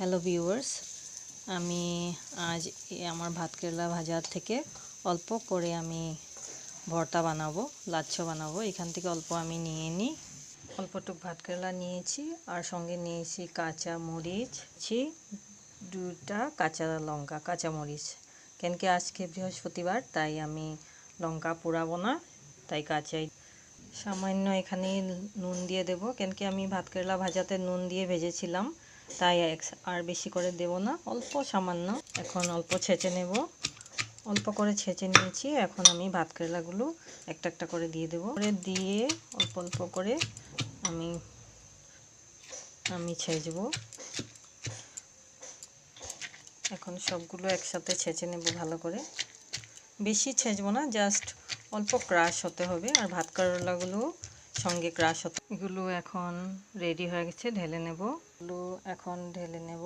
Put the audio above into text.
Hello viewers, আমি আজ আমার ভাত কেরেলা ভাজার থেকে অল্প করে আমি ভর্তা বানাবো, লাচ্ছা বানাবো। এখান থেকে অল্প আমি নিয়ে নিই, অল্পটুক ভাত কেরেলা নিয়েছি আর সঙ্গে নিয়েছি কাঁচা মরিচ, দুটা কাঁচা লঙ্কা, কাঁচা মরিচ। কেন কি আজকে বৃহস্পতিবার, তাই আমি লঙ্কা পোড়াবো না, তাই কাঁচাই। সামান্য এখানে নুন দিয়ে দেবো, কেন কি আমি ভাত কেরেলা ভাজাতে নুন দিয়ে ভেজেছিলাম, তাই আর বেশি করে দেব না, অল্প সামান্য। এখন অল্প ছেঁচে নেব, অল্প করে ছেঁচে নিয়েছি। এখন আমি ভাত কেরেলাগুলো একটা একটা করে দিয়ে দেবো, দিয়ে অল্প অল্প করে আমি ছেঁচবো। এখন সবগুলো একসাথে ছেঁচে নেব ভালো করে, বেশি ছেঁচবো না, জাস্ট অল্প ক্রাশ হতে হবে। আর ভাত কেরেলাগুলো সঙ্গে ক্রাশ হতে। এগুলো এখন রেডি হয়ে গেছে, ঢেলে নেব। এগুলো এখন ঢেলে নেব।